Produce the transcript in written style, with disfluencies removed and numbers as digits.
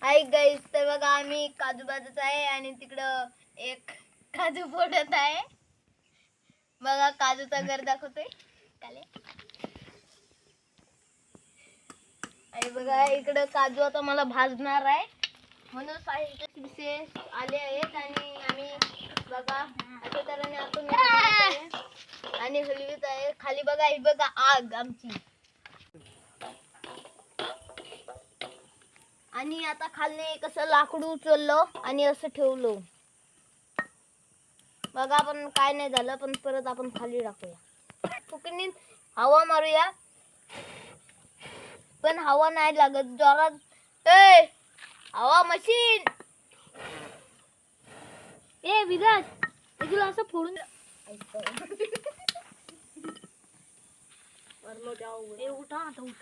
ऐक गाईस, तर बघा आम्ही काजू भाजत आहे आणि तिकडं एक काजू फोडत आहे. बघा काजूचा गर दाखवतोय काले. आणि बघा इकडं काजू आता मला भाजणार आहे म्हणून साहित्य आले आहेत आणि आम्ही बघा अशा तऱ्हेने आपण आणि हलवीत आहे. खाली बघा ही बघा आग आमची. आणि आता खाली कसं लाकूड उचललो आणि असं ठेवलो. बघा आपण काय नाही झालं पण परत आपण खाली टाकूया. फुकणी हवा मारूया पण हवा नाही लागत जोरात. ए हवा मशीन ए विराज तुला असं फोडून उठा आता उठ.